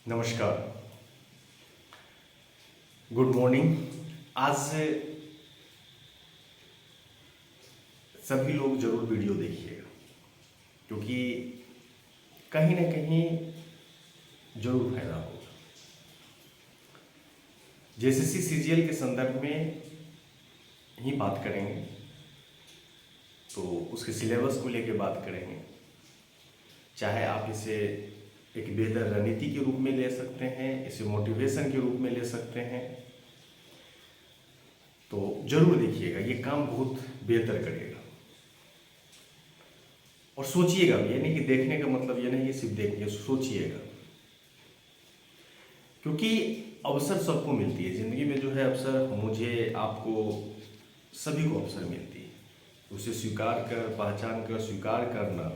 नमस्कार, good morning. आज से सभी लोग जरूर वीडियो देखिएगा क्योंकि कहीं ना कहीं जरूर फायदा होगा। जेएसएससी सीजीएल के संदर्भ में ही बात करेंगे, तो उसके सिलेबस को लेकर बात करेंगे। चाहे आप इसे एक बेहतर रणनीति के रूप में ले सकते हैं, इसे मोटिवेशन के रूप में ले सकते हैं, तो जरूर देखिएगा, ये काम बहुत बेहतर करेगा। और सोचिएगा भी, ये नहीं कि देखने का मतलब ये नहीं कि सिर्फ देखिए, सोचिएगा, क्योंकि अवसर सबको मिलती है जिंदगी में। जो है अवसर, मुझे, आपको, सभी को अवसर मिलती है। उसे स्वीकार कर, पहचान कर, स्वीकार करना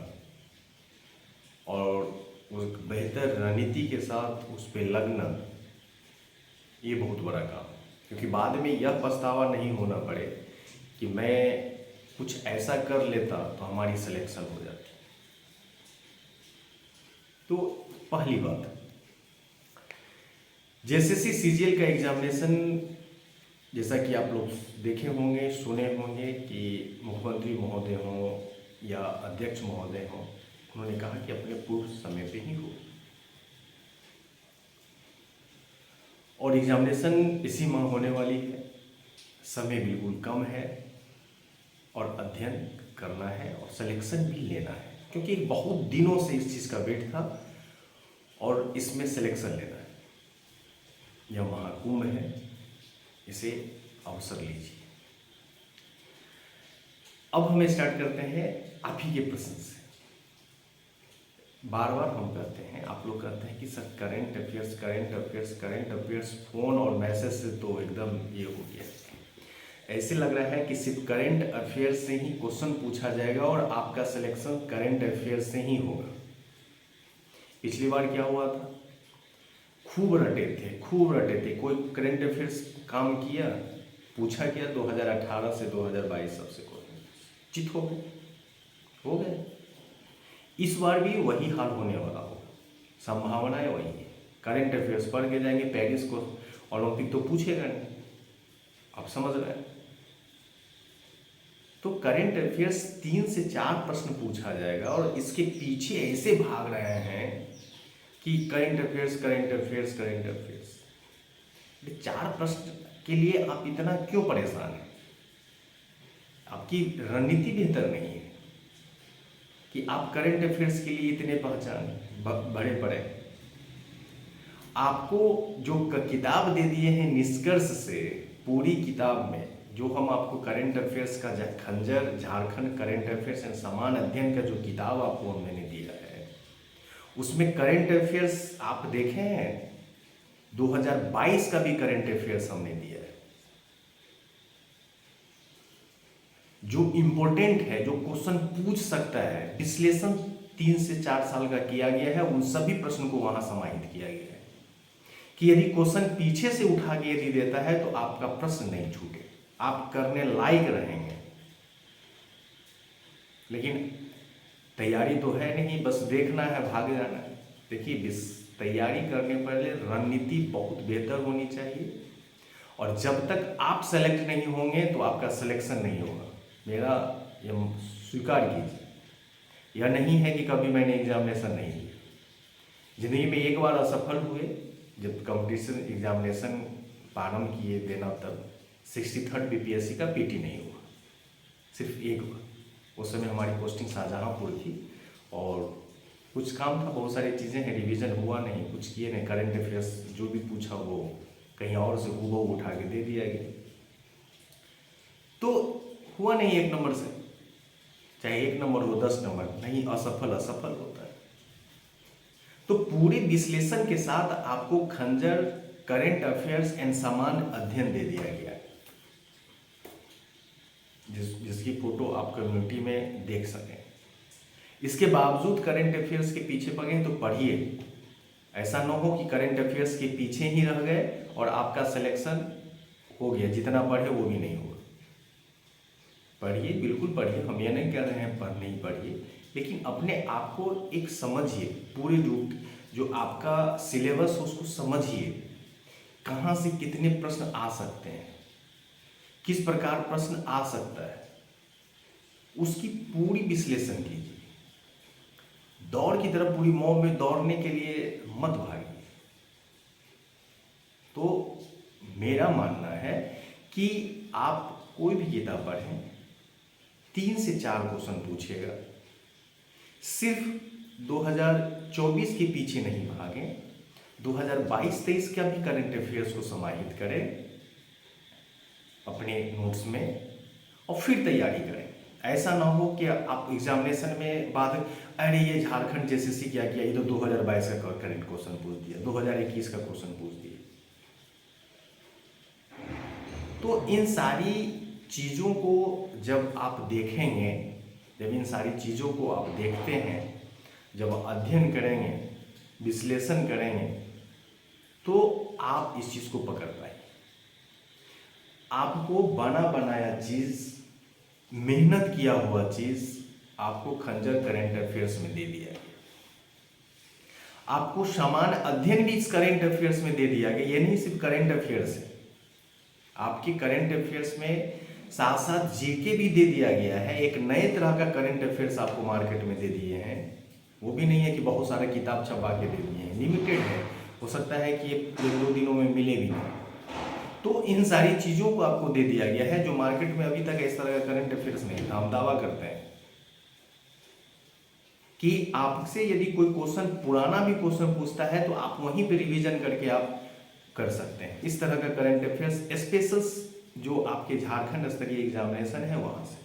और उस बेहतर रणनीति के साथ उस पर लगना, ये बहुत बड़ा काम है। क्योंकि बाद में यह पछतावा नहीं होना पड़े कि मैं कुछ ऐसा कर लेता तो हमारी सिलेक्शन हो जाती। तो पहली बात, जेएसएससी सीजीएल का एग्जामिनेशन, जैसा कि आप लोग देखे होंगे, सुने होंगे कि मुख्यमंत्री महोदय हों या अध्यक्ष महोदय हों, उन्होंने कहा कि अपने पूर्व समय पे ही हो। और एग्जामिनेशन इसी माह होने वाली है, समय बिल्कुल कम है और अध्ययन करना है और सिलेक्शन भी लेना है, क्योंकि बहुत दिनों से इस चीज़ का वेट था और इसमें सिलेक्शन लेना है। यह महाकुंभ है, इसे अवसर लीजिए। अब हम स्टार्ट करते हैं आप ही के प्रश्न से। बार बार हम कहते हैं, आप लोग कहते हैं कि sir current affairs, current affairs, current affairs, phone और मैसेज से तो एकदम ये हो गया। ऐसे लग रहा है कि सिर्फ करंट अफेयर्स से ही क्वेश्चन पूछा जाएगा और आपका सिलेक्शन करंट अफेयर्स से ही होगा। पिछली बार क्या हुआ था, खूब रटे थे, कोई करंट अफेयर्स काम किया, पूछा किया, 2018 से 2022 सबसे कोई चित हो गए। इस बार भी वही हाल होने वाला होगा, संभावनाएं वही है। करंट अफेयर्स पढ़ के जाएंगे, पेरिस को ओलंपिक तो पूछेगा नहीं, आप समझ रहे हैं। तो करंट अफेयर्स 3 से 4 प्रश्न पूछा जाएगा और इसके पीछे ऐसे भाग रहे हैं कि current affairs, current affairs, current affairs. 4 प्रश्न के लिए आप इतना क्यों परेशान हैं? आपकी रणनीति बेहतर नहीं है कि आप करंट अफेयर्स के लिए इतने बड़े पड़े। आपको जो किताब दे दिए हैं निष्कर्ष से, पूरी किताब में जो हम आपको करंट अफेयर्स का खंजर, झारखंड करंट अफेयर्स एंड समान अध्ययन का जो किताब आपको मैंने दिया है, उसमें करंट अफेयर्स आप देखें हैं, 2022 का भी करंट अफेयर्स हमने दिया है। जो इम्पोर्टेंट है, जो क्वेश्चन पूछ सकता है, विश्लेषण 3 से 4 साल का किया गया है, उन सभी प्रश्न को वहां समाहित किया गया है कि यदि क्वेश्चन पीछे से उठा के यदि देता है तो आपका प्रश्न नहीं छूटे, आप करने लायक रहेंगे। लेकिन तैयारी तो है नहीं, बस देखना है, भाग जाना है। देखिए, तैयारी करने पहले रणनीति बहुत बेहतर होनी चाहिए, और जब तक आप सेलेक्ट नहीं होंगे तो आपका सिलेक्शन नहीं होगा। मेरा ये स्वीकार कीजिए। यह नहीं है कि कभी मैंने एग्जामिनेशन नहीं दिया, जिंदगी में एक बार असफल हुए, जब कंपटीशन एग्जामिनेशन प्रारंभ किए देना, तब 63rd बीपीएससी का पीटी नहीं हुआ, सिर्फ एक बार। उस समय हमारी पोस्टिंग शाहजहाँपुर थी और कुछ काम था, बहुत सारी चीज़ें हैं, रिवीजन हुआ नहीं, कुछ किए नहीं। करंट अफेयर्स जो भी पूछा वो कहीं और से हूबहू उठा के दे दिया गया, तो हुआ नहीं 1 नंबर से। चाहे 1 नंबर हो, 10 नंबर नहीं, असफल होता है। तो पूरे विश्लेषण के साथ आपको खंजर, करंट अफेयर्स एंड समान अध्ययन दे दिया गया है, जिसकी फोटो आप कम्युनिटी में देख सकें। इसके बावजूद करंट अफेयर्स के पीछे पड़े तो पढ़िए। ऐसा न हो कि करंट अफेयर्स के पीछे ही रह गए और आपका सिलेक्शन हो गया, जितना पढ़े वो भी नहीं हुआ। पढ़िए, बिल्कुल पढ़िए, हम ये नहीं कह रहे हैं नहीं पढ़िए, लेकिन अपने आप को एक समझिए। पूरे जो आपका सिलेबस है उसको समझिए, कहाँ से कितने प्रश्न आ सकते हैं, किस प्रकार प्रश्न आ सकता है, उसकी पूरी विश्लेषण कीजिए। दौड़ की तरफ पूरी मॉब में दौड़ने के लिए मत भागिए। तो मेरा मानना है कि आप कोई भी किताब पढ़ें, 3 से 4 क्वेश्चन पूछेगा। सिर्फ 2024 के पीछे नहीं भागें, 2022-23 का भी करंट अफेयर्स को समाहित करें अपने नोट्स में और फिर तैयारी करें। ऐसा ना हो कि आप एग्जामिनेशन में बाद अरे ये झारखंड जेसीसी क्या किया, ये तो 2022 का करंट क्वेश्चन पूछ दिया, 2021 का क्वेश्चन पूछ दिया। तो इन सारी चीज़ों को जब आप देखेंगे, जब इन सारी चीज़ों को आप देखते हैं, जब अध्ययन करेंगे, विश्लेषण करेंगे, तो आप इस चीज़ को पकड़ पाएंगे। आपको बना बनाया चीज़, मेहनत किया हुआ चीज़ आपको खंजर करंट अफेयर्स में दे दिया गया। आपको समान अध्ययन भी इस करंट अफेयर्स में दे दिया गया। ये नहीं सिर्फ करंट अफेयर्स है, आपके करंट अफेयर्स में साथ साथ जीके भी दे दिया गया है। एक नए तरह का करंट अफेयर्स आपको मार्केट में दे दिए हैं। वो भी नहीं है कि बहुत सारे किताब छपा के दे दिए हैं, लिमिटेड है। हो सकता है कि ये 1-2 दिनों में मिले भी नहीं। तो इन सारी चीज़ों को आपको दे दिया गया है जो मार्केट में अभी तक इस तरह का करंट अफेयर्स नहीं था। हम दावा करते हैं कि आपसे यदि कोई क्वेश्चन, पुराना भी क्वेश्चन पूछता है तो आप वहीं पे रिवीजन करके आप कर सकते हैं। इस तरह का करंट अफेयर्स स्पेशल जो आपके झारखंड स्तरीय एग्जामिनेशन है वहाँ से,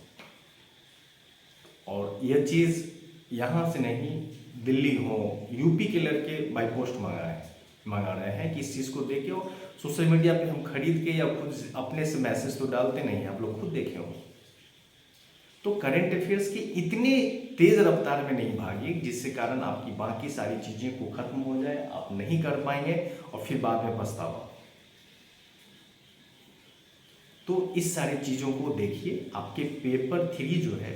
और यह चीज़ यहाँ से नहीं, दिल्ली हो, यूपी के लड़के बाई पोस्ट मंगा रहे हैं कि इस चीज़ को देखे हो। सोशल मीडिया पे हम खरीद के या खुद अपने से मैसेज तो डालते नहीं हैं, आप लोग खुद देखे हो। तो करंट अफेयर्स की इतनी तेज रफ्तार में नहीं भागिए जिससे कारण आपकी बाकी सारी चीज़ें को खत्म हो जाए, आप नहीं कर पाएंगे और फिर बाद में पछतावा। तो इस सारी चीज़ों को देखिए। आपके पेपर 3 जो है,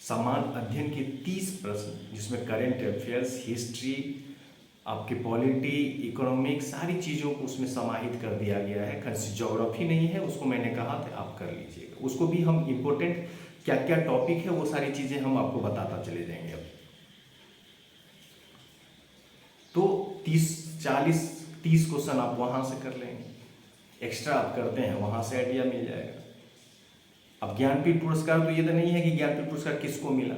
समान अध्ययन के 30 प्रश्न जिसमें करंट अफेयर्स, हिस्ट्री, आपके पॉलिटी, इकोनॉमिक, सारी चीज़ों को उसमें समाहित कर दिया गया है। ज्योग्राफी नहीं है, उसको मैंने कहा था आप कर लीजिएगा। उसको भी हम इम्पोर्टेंट क्या क्या टॉपिक है वो सारी चीज़ें हम आपको बताता चले जाएंगे। अब तो 30 क्वेश्चन आप वहाँ से कर लेंगे, एक्स्ट्रा आप करते हैं वहाँ से आइडिया मिल जाएगा। अब ज्ञानपीठ पुरस्कार तो ये तो नहीं है कि ज्ञानपीठ पुरस्कार किसको मिला,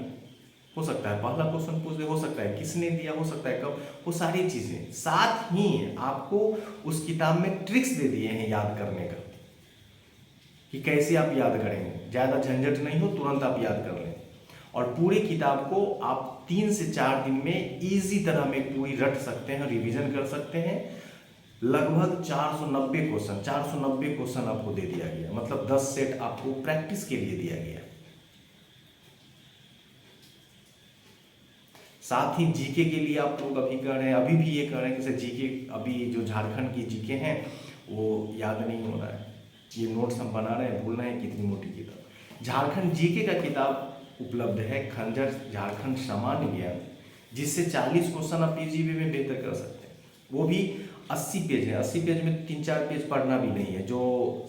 हो सकता है पहला क्वेश्चन पूछ दे, हो सकता है किसने दिया, हो सकता है कब, वो सारी चीज़ें। साथ ही आपको उस किताब में ट्रिक्स दे दिए हैं याद करने का कि कैसे आप याद करेंगे। ज़्यादा झंझट नहीं हो, तुरंत आप याद कर लें। और पूरी किताब को आप 3 से 4 दिन में इजी तरह में पूरी रट सकते हैं, रिवीजन कर सकते हैं। लगभग 490 क्वेश्चन आपको दे दिया गया, मतलब 10 सेट आपको प्रैक्टिस के लिए दिया गया। साथ ही जीके के लिए आप लोग अभी कर रहे हैं, अभी भी ये कर रहे हैं जैसे जीके, अभी जो झारखंड की जीके हैं वो याद नहीं हो रहा है। ये नोट्स हम बना रहे हैं, भूल रहे हैं कितनी मोटी किताब। झारखंड जीके का किताब उपलब्ध है, खंजर झारखंड सामान्य ज्ञान, जिससे 40 क्वेश्चन आप पीजीबी में बेहतर कर सकते हैं। वो भी 80 पेज है। 80 पेज में 3-4 पेज पढ़ना भी नहीं है। जो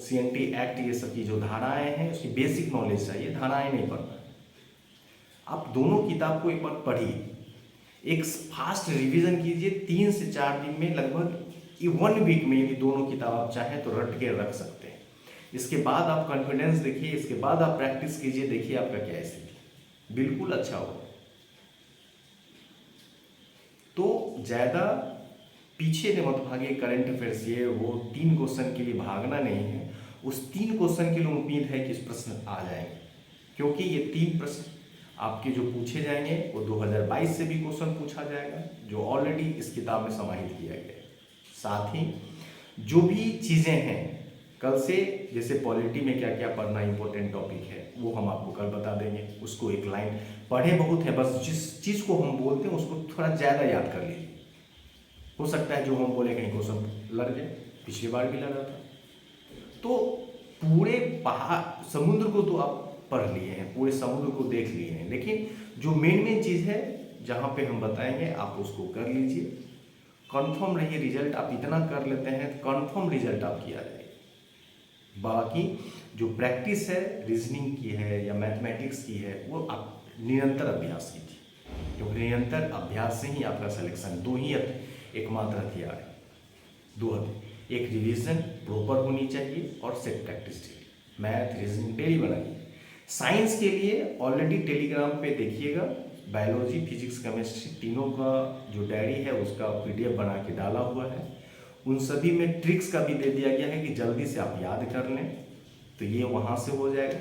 CNT एक्ट, ये सब की जो धाराएं हैं उसकी बेसिक नॉलेज चाहिए, धाराएं नहीं पढ़ना। आप दोनों किताब को एक बार पढ़िए, एक फास्ट रिवीजन कीजिए। 3 से 4 दिन में, लगभग 1 वीक में ये दोनों किताब आप चाहें तो रट के रख सकते हैं। इसके बाद आप कॉन्फिडेंस देखिए, इसके बाद आप प्रैक्टिस कीजिए, देखिए आपका क्या स्थिति, बिल्कुल अच्छा होगा। तो ज़्यादा पीछे ने मत भागिए। करंट अफेयर्स ये वो 3 क्वेश्चन के लिए भागना नहीं है। उस 3 क्वेश्चन के लिए उम्मीद है कि इस प्रश्न आ जाएंगे, क्योंकि ये 3 प्रश्न आपके जो पूछे जाएंगे वो 2022 से भी क्वेश्चन पूछा जाएगा, जो ऑलरेडी इस किताब में समाहित किया गया है। साथ ही जो भी चीज़ें हैं कल से, जैसे पॉलिटी में क्या क्या पढ़ना इंपॉर्टेंट टॉपिक है वो हम आपको कल बता देंगे। उसको एक लाइन पढ़े बहुत है, बस जिस चीज़ को हम बोलते हैं उसको थोड़ा ज़्यादा याद कर लीजिए। हो सकता है जो हम बोले कहीं क्वेश्चन लड़ जाए, पिछली बार भी लड़ा था। तो पूरे पहाड़ समुद्र को तो आप पढ़ लिए हैं, पूरे समुद्र को देख लिए हैं, लेकिन जो मेन चीज़ है जहाँ पे हम बताएंगे आप उसको कर लीजिए। कंफर्म रहिए, रिजल्ट आप इतना कर लेते हैं तो कंफर्म रिजल्ट आपकी आ जाएगी। बाकी जो प्रैक्टिस है रीजनिंग की है या मैथमेटिक्स की है वो आप निरंतर अभ्यास कीजिए, क्योंकि निरंतर अभ्यास से ही आपका सिलेक्शन, दो ही एकमात्र हथियार है, दो हथियार, एक रिवीजन प्रॉपर होनी चाहिए और set practice daily, math reasoning daily बनाइए। साइंस के लिए ऑलरेडी टेलीग्राम पे देखिएगा, बायोलॉजी फिजिक्स केमिस्ट्री तीनों का जो डायरी है उसका PDF बना के डाला हुआ है। उन सभी में ट्रिक्स का भी दे दिया गया है कि जल्दी से आप याद कर लें, तो ये वहाँ से हो जाएगा।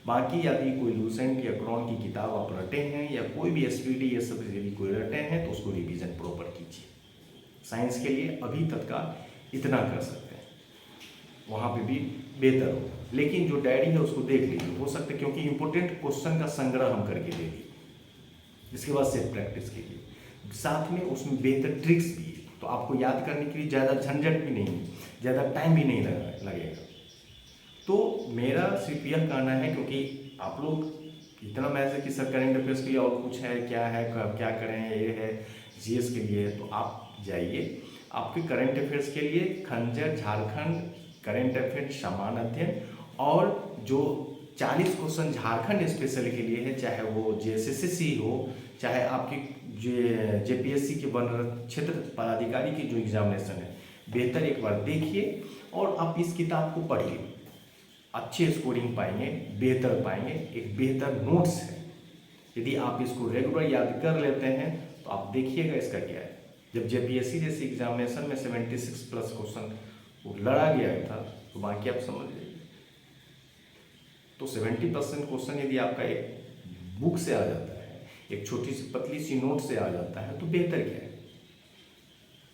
बाकी यदि कोई लूसेंट या क्रॉन की किताब आप रटे हैं या कोई भी SPD ये सब यदि कोई रटे हैं तो उसको रिवीजन प्रॉपर कीजिए। साइंस के लिए अभी तत्काल इतना कर सकते हैं, वहाँ पे भी बेहतर हो। लेकिन जो डायरी है उसको देख लीजिए, हो सकता है क्योंकि इंपॉर्टेंट क्वेश्चन का संग्रह हम करके दे दिए, इसके बाद सेट प्रैक्टिस कीजिए, साथ में उसमें बेहतर ट्रिक्स भी है, तो आपको याद करने के लिए ज़्यादा झंझट भी नहीं, ज़्यादा टाइम भी नहीं लगेगा। तो मेरा सिर्फ यह कहना है, क्योंकि आप लोग इतना मैसेज कि सर करेंट अफेयर्स के लिए और कुछ है क्या करें, ये है GS के लिए, तो आप जाइए आपके करंट अफेयर्स के लिए खंजर झारखंड करंट अफेयर्स समान अध्ययन, और जो 40 क्वेश्चन झारखंड स्पेशल के लिए है, चाहे वो JSSC हो, चाहे आपकी JPSC के वन क्षेत्र पदाधिकारी की जो एग्जामिनेशन है, बेहतर एक बार देखिए और आप इस किताब को पढ़िए, अच्छे स्कोरिंग पाएंगे, बेहतर पाएंगे, एक बेहतर नोट्स है। यदि आप इसको रेगुलर याद कर लेते हैं तो आप देखिएगा इसका क्या है। जब JPSC जैसी एग्जामिनेशन में 76 प्लस क्वेश्चन वो लड़ा गया था तो बाकी आप समझ लीजिए। तो 70% क्वेश्चन यदि आपका एक बुक से आ जाता है, एक छोटी सी पतली सी नोट से आ जाता है, तो बेहतर क्या है,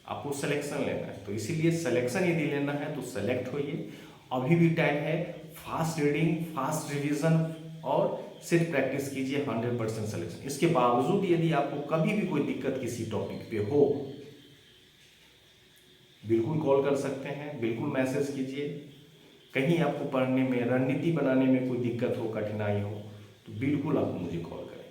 आपको सिलेक्शन लेना है। तो इसीलिए सिलेक्शन यदि लेना है तो सेलेक्ट होइए, अभी भी टाइम है। फास्ट रीडिंग, फास्ट रिवीजन और सिर्फ प्रैक्टिस कीजिए, 100% सिलेक्शन। इसके बावजूद यदि आपको कभी भी कोई दिक्कत किसी टॉपिक पे हो, बिल्कुल कॉल कर सकते हैं, बिल्कुल मैसेज कीजिए। कहीं आपको पढ़ने में, रणनीति बनाने में कोई दिक्कत हो, कठिनाई हो, तो बिल्कुल आप मुझे कॉल करें,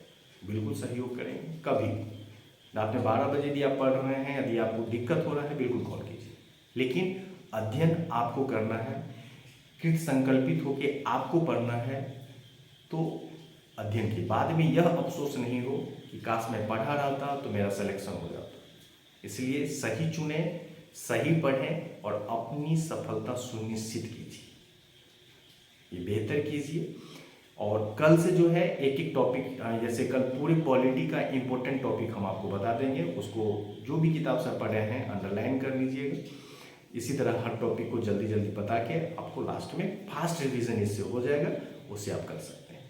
बिल्कुल सहयोग करेंगे। कभी भी रात में 12 बजे यदि आप पढ़ रहे हैं, यदि आपको दिक्कत हो रहा है, बिल्कुल कॉल कीजिए। लेकिन अध्ययन आपको करना है, कृत संकल्पित होके आपको पढ़ना है। तो अध्ययन के बाद में यह अफसोस नहीं हो कि काश मैं पढ़ा रहता तो मेरा सिलेक्शन हो जाता। इसलिए सही चुने, सही पढ़ें और अपनी सफलता सुनिश्चित कीजिए, ये बेहतर कीजिए। और कल से जो है एक एक टॉपिक, जैसे कल पूरी पॉलिटी का इम्पोर्टेंट टॉपिक हम आपको बता देंगे, उसको जो भी किताब से पढ़े हैं अंडरलाइन कर लीजिएगा। इसी तरह हर टॉपिक को जल्दी जल्दी बता के आपको लास्ट में फास्ट रिवीजन इससे हो जाएगा, उससे आप कर सकते हैं।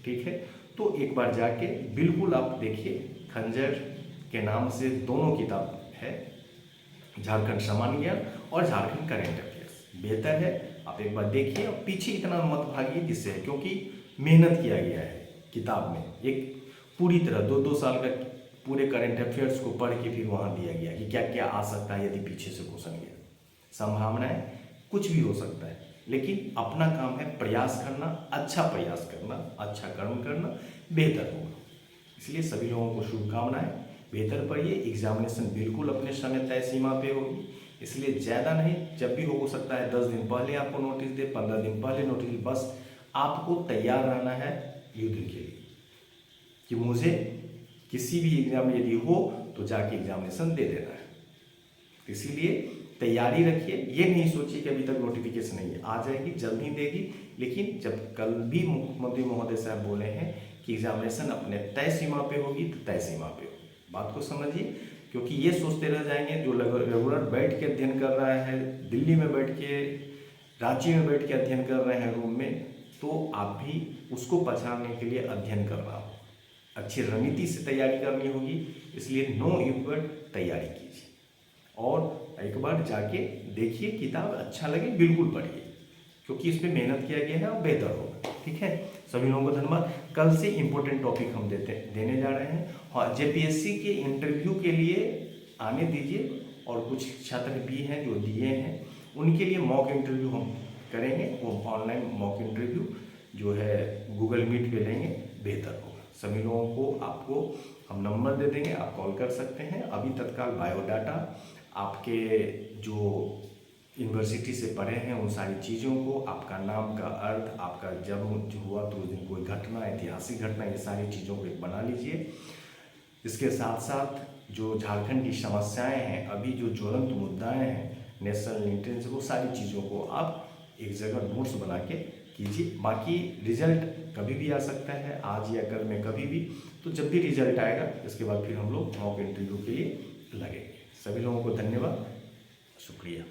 ठीक है, तो एक बार जाके बिल्कुल आप देखिए, खंजर के नाम से दोनों किताब है, झारखंड सामान्य ज्ञान और झारखंड करेंट अफेयर्स, बेहतर है। आप एक बार देखिए और पीछे इतना मत भागिए, जिससे क्योंकि मेहनत किया गया है किताब में, एक पूरी तरह 2-2 साल का पूरे करंट अफेयर्स को पढ़ के फिर वहाँ दिया गया कि क्या क्या आ सकता है यदि पीछे से क्वेश्चन गया। संभावनाएं कुछ भी हो सकता है, लेकिन अपना काम है प्रयास करना, अच्छा प्रयास करना, अच्छा कर्म करना, बेहतर होगा। इसलिए सभी लोगों को शुभकामनाएं, बेहतर पढ़िए। एग्जामिनेशन बिल्कुल अपने समय तय सीमा पे होगी, इसलिए ज़्यादा नहीं, जब भी हो सकता है 10 दिन पहले आपको नोटिस दे, 15 दिन पहले नोटिस दे, बस आपको तैयार रहना है युद्ध के लिए कि मुझे किसी भी एग्जाम यदि हो तो जाके एग्जामिनेशन दे देना है। इसीलिए तैयारी रखिए, ये नहीं सोचिए कि अभी तक नोटिफिकेशन नहीं है, आ जाएगी, जल्द ही देगी। लेकिन जब कल भी मुख्यमंत्री महोदय साहब बोले हैं कि एग्जामिनेशन अपने तय सीमा पे होगी, तो तय सीमा पे होगी, बात को समझिए। क्योंकि ये सोचते रह जाएंगे जो रेगुलर बैठ के अध्ययन कर रहा है, दिल्ली में बैठ के, रांची में बैठ के अध्ययन कर रहे हैं रूम में, तो आप भी उसको पछाड़ने के लिए अध्ययन करना हो, अच्छी रणनीति से तैयारी करनी होगी। इसलिए नो इक्वट तैयारी कीजिए और एक बार जाके देखिए, किताब अच्छा लगे बिल्कुल पढ़िए, क्योंकि इसमें मेहनत किया गया है और बेहतर होगा। ठीक है, सभी लोगों को धन्यवाद। कल से इम्पोर्टेंट टॉपिक हम देने जा रहे हैं। हाँ, JPSC के इंटरव्यू के लिए आने दीजिए, और कुछ छात्र भी हैं जो दिए हैं, उनके लिए मॉक इंटरव्यू हम करेंगे। वो ऑनलाइन मॉक इंटरव्यू जो है गूगल मीट पे लेंगे, बेहतर होगा। सभी लोगों को, आपको हम नंबर दे देंगे, आप कॉल कर सकते हैं। अभी तत्काल बायोडाटा, आपके जो यूनिवर्सिटी से पढ़े हैं उन सारी चीज़ों को, आपका नाम का अर्थ, आपका जन्म जो हुआ तो उस दिन कोई घटना, ऐतिहासिक घटना, ये सारी चीज़ों को एक बना लीजिए। इसके साथ साथ जो झारखंड की समस्याएं हैं, अभी जो ज्वलंत मुद्दाएं हैं, नेशनल इंटेंस, वो सारी चीज़ों को आप एक जगह नोट्स बना के कीजिए। बाकी रिजल्ट कभी भी आ सकता है, आज या कल में कभी भी। तो जब भी रिजल्ट आएगा इसके बाद फिर हम लोग मॉक इंटरव्यू के लिए लगेंगे। सभी लोगों को धन्यवाद, शुक्रिया।